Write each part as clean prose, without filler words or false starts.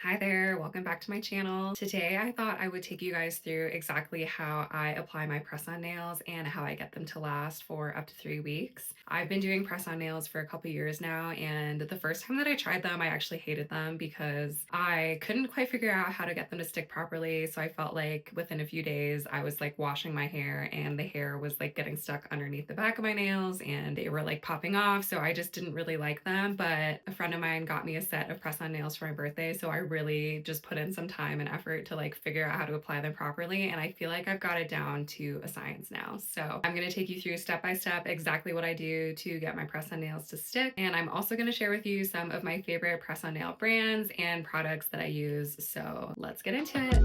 Hi there, welcome back to my channel. Today I thought I would take you guys through exactly how I apply my press-on nails and how I get them to last for up to 3 weeks. I've been doing press-on nails for a couple years now, and the first time that I tried them, I actually hated them because I couldn't quite figure out how to get them to stick properly. So I felt like within a few days I was like washing my hair and the hair was like getting stuck underneath the back of my nails and they were like popping off. So I just didn't really like them. But a friend of mine got me a set of press-on nails for my birthday, so I really just put in some time and effort to like figure out how to apply them properly, and I feel like I've got it down to a science now. So I'm going to take you through step by step exactly what I do to get my press-on nails to stick, and I'm also going to share with you some of my favorite press-on nail brands and products that I use. So let's get into it.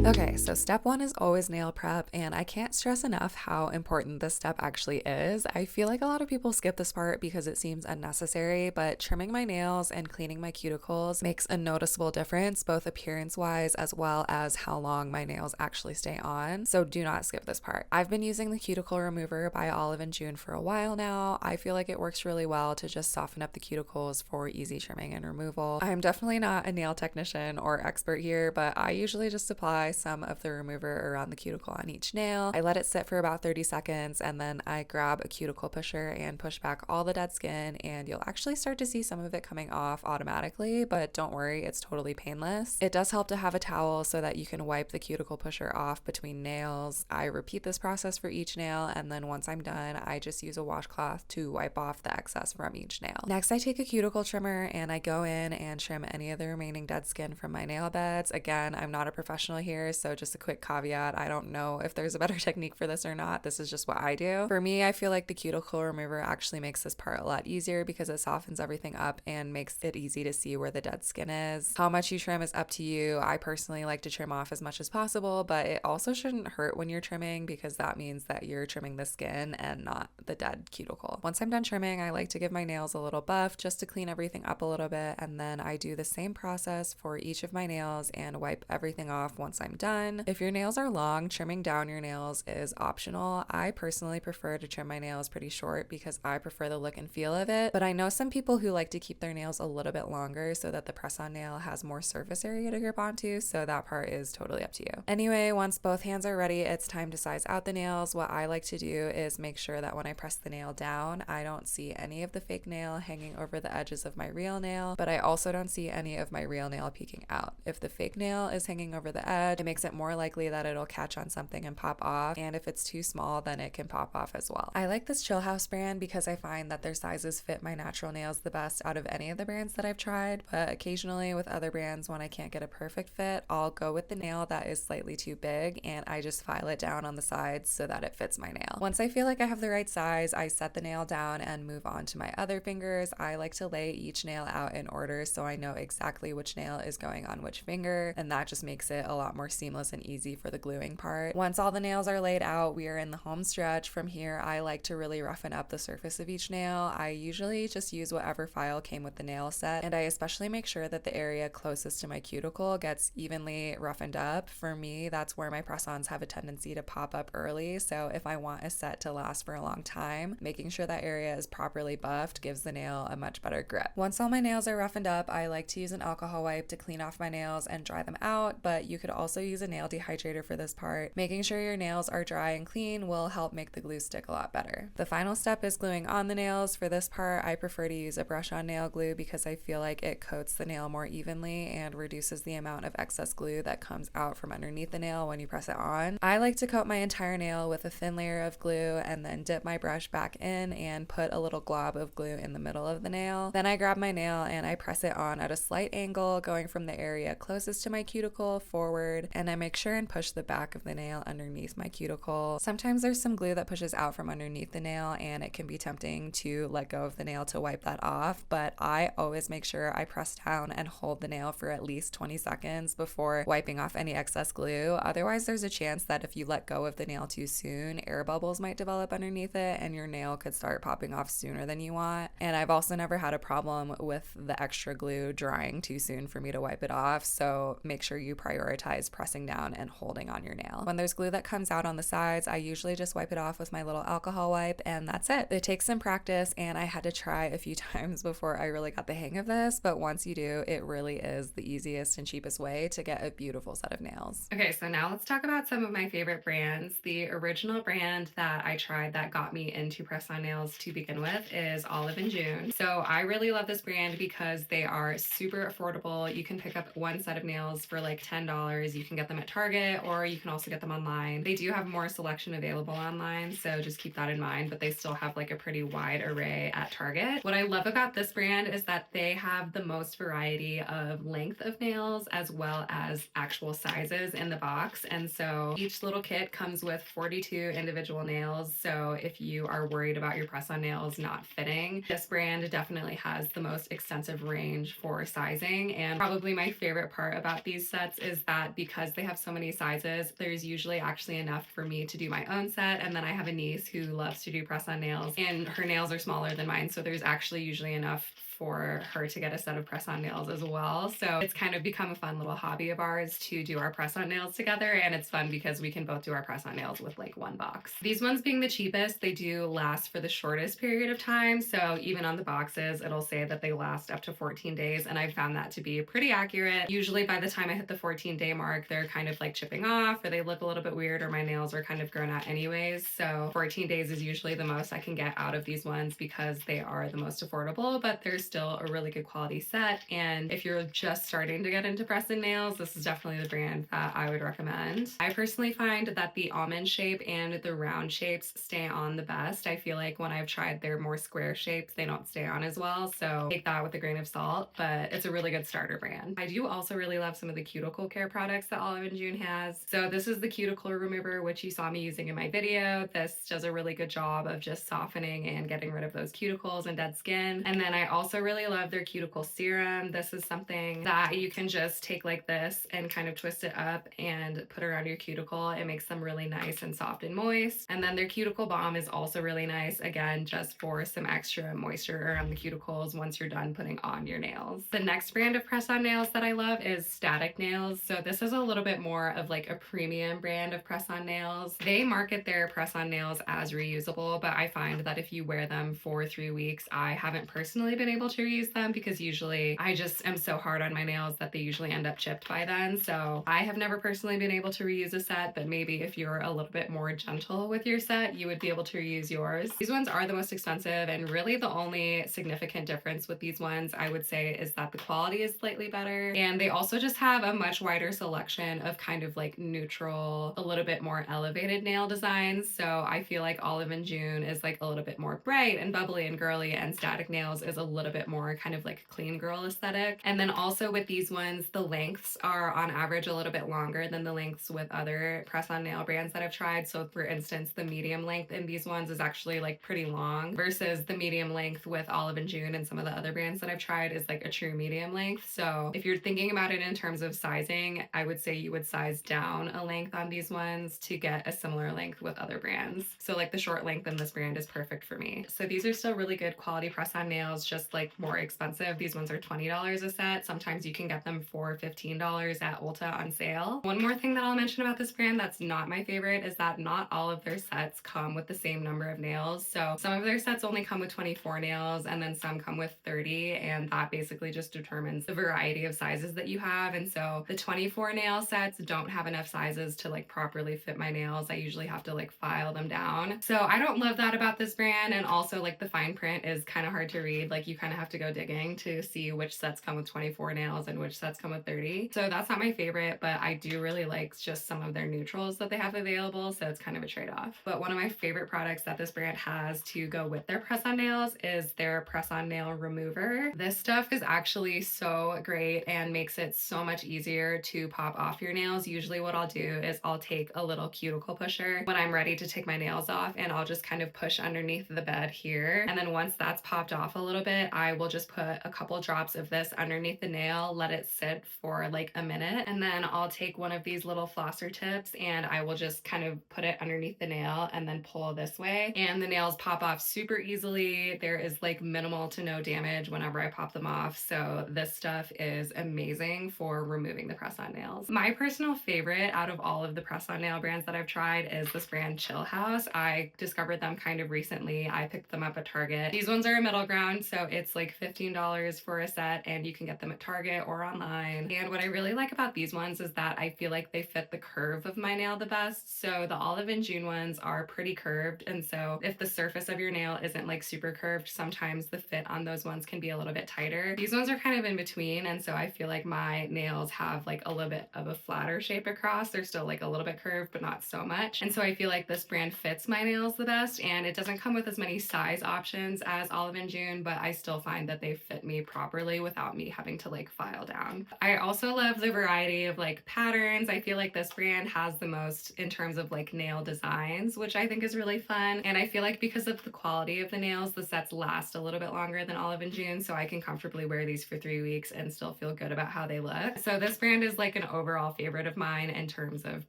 Okay, so step one is always nail prep, and I can't stress enough how important this step actually is. I feel like a lot of people skip this part because it seems unnecessary, but trimming my nails and cleaning my cuticles makes a noticeable difference, both appearance-wise as well as how long my nails actually stay on, so do not skip this part. I've been using the cuticle remover by Olive and June for a while now. I feel like it works really well to just soften up the cuticles for easy trimming and removal. I'm definitely not a nail technician or expert here, but I usually just apply some of the remover around the cuticle on each nail. I let it sit for about 30 seconds and then I grab a cuticle pusher and push back all the dead skin, and you'll actually start to see some of it coming off automatically, but don't worry, it's totally painless. It does help to have a towel so that you can wipe the cuticle pusher off between nails. I repeat this process for each nail, and then once I'm done, I just use a washcloth to wipe off the excess from each nail. Next, I take a cuticle trimmer and I go in and trim any of the remaining dead skin from my nail beds. Again, I'm not a professional here, so just a quick caveat, I don't know if there's a better technique for this or not. This is just what I do. For me, I feel like the cuticle remover actually makes this part a lot easier because it softens everything up and makes it easy to see where the dead skin is. How much you trim is up to you. I personally like to trim off as much as possible, but it also shouldn't hurt when you're trimming because that means that you're trimming the skin and not the dead cuticle. Once I'm done trimming, I like to give my nails a little buff just to clean everything up a little bit, and then I do the same process for each of my nails and wipe everything off once I'm done. If your nails are long, trimming down your nails is optional. I personally prefer to trim my nails pretty short because I prefer the look and feel of it, but I know some people who like to keep their nails a little bit longer so that the press-on nail has more surface area to grip onto, so that part is totally up to you. Anyway, once both hands are ready, it's time to size out the nails. What I like to do is make sure that when I press the nail down, I don't see any of the fake nail hanging over the edges of my real nail, but I also don't see any of my real nail peeking out. If the fake nail is hanging over the edge, it makes it more likely that it'll catch on something and pop off, and if it's too small, then it can pop off as well. I like this Chillhouse brand because I find that their sizes fit my natural nails the best out of any of the brands that I've tried, but occasionally with other brands, when I can't get a perfect fit, I'll go with the nail that is slightly too big and I just file it down on the sides so that it fits my nail. Once I feel like I have the right size, I set the nail down and move on to my other fingers. I like to lay each nail out in order so I know exactly which nail is going on which finger, and that just makes it a lot more seamless and easy for the gluing part. Once all the nails are laid out, we are in the home stretch. From here, I like to really roughen up the surface of each nail. I usually just use whatever file came with the nail set, and I especially make sure that the area closest to my cuticle gets evenly roughened up. For me, that's where my press-ons have a tendency to pop up early, so if I want a set to last for a long time, making sure that area is properly buffed gives the nail a much better grip. Once all my nails are roughened up, I like to use an alcohol wipe to clean off my nails and dry them out, but you could also use a nail dehydrator for this part. Making sure your nails are dry and clean will help make the glue stick a lot better. The final step is gluing on the nails. For this part, I prefer to use a brush-on nail glue because I feel like it coats the nail more evenly and reduces the amount of excess glue that comes out from underneath the nail when you press it on. I like to coat my entire nail with a thin layer of glue and then dip my brush back in and put a little glob of glue in the middle of the nail. Then I grab my nail and I press it on at a slight angle, going from the area closest to my cuticle forward, and I make sure and push the back of the nail underneath my cuticle. Sometimes there's some glue that pushes out from underneath the nail and it can be tempting to let go of the nail to wipe that off, but I always make sure I press down and hold the nail for at least 20 seconds before wiping off any excess glue. Otherwise, there's a chance that if you let go of the nail too soon, air bubbles might develop underneath it and your nail could start popping off sooner than you want. And I've also never had a problem with the extra glue drying too soon for me to wipe it off, so make sure you prioritize pressing down and holding on your nail. When there's glue that comes out on the sides, I usually just wipe it off with my little alcohol wipe, and that's it. It takes some practice, and I had to try a few times before I really got the hang of this, but once you do, it really is the easiest and cheapest way to get a beautiful set of nails. Okay, so now let's talk about some of my favorite brands. The original brand that I tried that got me into press-on nails to begin with is Olive & June. So I really love this brand because they are super affordable. You can pick up one set of nails for like $10. You can get them at Target, or you can also get them online. They do have more selection available online, so just keep that in mind, but they still have like a pretty wide array at Target. What I love about this brand is that they have the most variety of length of nails as well as actual sizes in the box. And so each little kit comes with 42 individual nails. So if you are worried about your press-on nails not fitting, this brand definitely has the most extensive range for sizing. And probably my favorite part about these sets is that because they have so many sizes, there's usually actually enough for me to do my own set. And then I have a niece who loves to do press-on nails, and her nails are smaller than mine, so there's actually usually enough for her to get a set of press-on nails as well. So it's kind of become a fun little hobby of ours to do our press-on nails together, and it's fun because we can both do our press-on nails with like one box. These ones being the cheapest, they do last for the shortest period of time. So even on the boxes, it'll say that they last up to 14 days, and I found that to be pretty accurate. Usually by the time I hit the 14-day mark, they're kind of like chipping off, or they look a little bit weird, or my nails are kind of grown out anyways. So 14 days is usually the most I can get out of these ones because they are the most affordable, but they're still a really good quality set. And if you're just starting to get into press-on nails, this is definitely the brand that I would recommend. I personally find that the almond shape and the round shapes stay on the best. I feel like when I've tried their more square shapes, they don't stay on as well. So take that with a grain of salt, but it's a really good starter brand. I do also really love some of the cuticle care products that Olive & June has. So this is the cuticle remover, which you saw me using in my video. This does a really good job of just softening and getting rid of those cuticles and dead skin. And then I also really love their cuticle serum. This is something that you can just take like this and kind of twist it up and put around your cuticle. It makes them really nice and soft and moist. And then their cuticle balm is also really nice, again, just for some extra moisture around the cuticles once you're done putting on your nails. The next brand of press-on nails that I love is Static Nails. So this is a little bit more of like a premium brand of press-on nails. They market their press-on nails as reusable, but I find that if you wear them for 3 weeks, I haven't personally been able to reuse them because usually I just am so hard on my nails that they usually end up chipped by then. So I have never personally been able to reuse a set, but maybe if you're a little bit more gentle with your set, you would be able to reuse yours. These ones are the most expensive, and really the only significant difference with these ones I would say is that the quality is slightly better, and they also just have a much wider selection of kind of like neutral, a little bit more elevated nail designs. So I feel like Olive & June is like a little bit more bright and bubbly and girly, and Static Nails is a little bit more kind of like clean girl aesthetic. And then also with these ones, the lengths are on average a little bit longer than the lengths with other press-on nail brands that I've tried. So for instance, the medium length in these ones is actually like pretty long versus the medium length with Olive & June and some of the other brands that I've tried is like a true medium length. So if you're thinking about it in terms of sizing, I would say you would size down a length on these ones to get a similar length with other brands. So like the short length in this brand is perfect for me. So these are still really good quality press-on nails, just like more expensive. These ones are $20 a set. Sometimes you can get them for $15 at Ulta on sale. One more thing that I'll mention about this brand that's not my favorite is that not all of their sets come with the same number of nails. So some of their sets only come with 24 nails, and then some come with 30, and that basically just determines the variety of sizes that you have. And so the 24 nail sets don't have enough sizes to like properly fit my nails. I usually have to like file them down. So I don't love that about this brand, and also like the fine print is kind of hard to read. Like you kind of have to go digging to see which sets come with 24 nails and which sets come with 30. So that's not my favorite, but I do really like just some of their neutrals that they have available, so it's kind of a trade-off. But one of my favorite products that this brand has to go with their press-on nails is their press-on nail remover. This stuff is actually so great and makes it so much easier to pop off your nails. Usually what I'll do is I'll take a little cuticle pusher when I'm ready to take my nails off, and I'll just kind of push underneath the bed here. And then once that's popped off a little bit, I will just put a couple drops of this underneath the nail, let it sit for like a minute, and then I'll take one of these little flosser tips and I will just kind of put it underneath the nail and then pull this way, and the nails pop off super easily. There is like minimal to no damage whenever I pop them off, so this stuff is amazing for removing the press-on nails. My personal favorite out of all of the press-on nail brands that I've tried is this brand Chillhouse. I discovered them kind of recently. I picked them up at Target. These ones are a middle ground, so it's like $15 for a set and you can get them at Target or online. And what I really like about these ones is that I feel like they fit the curve of my nail the best. So the Olive and June ones are pretty curved, and so if the surface of your nail isn't like super curved, sometimes the fit on those ones can be a little bit tighter. These ones are kind of in between, and so I feel like my nails have like a little bit of a flatter shape across. They're still like a little bit curved, but not so much. And so I feel like this brand fits my nails the best, and it doesn't come with as many size options as Olive and June, but I still find that they fit me properly without me having to like file down. I also love the variety of like patterns. I feel like this brand has the most in terms of like nail designs, which I think is really fun. And I feel like because of the quality of the nails, the sets last a little bit longer than Olive and June, so I can comfortably wear these for 3 weeks and still feel good about how they look. So this brand is like an overall favorite of mine in terms of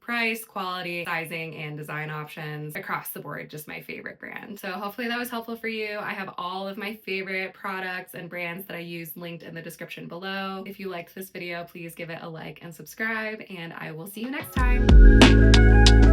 price, quality, sizing, and design options. Across the board, just my favorite brand. So hopefully that was helpful for you. I have all of my favorite products and brands that I use linked in the description below. If you liked this video, please give it a like and subscribe, and I will see you next time.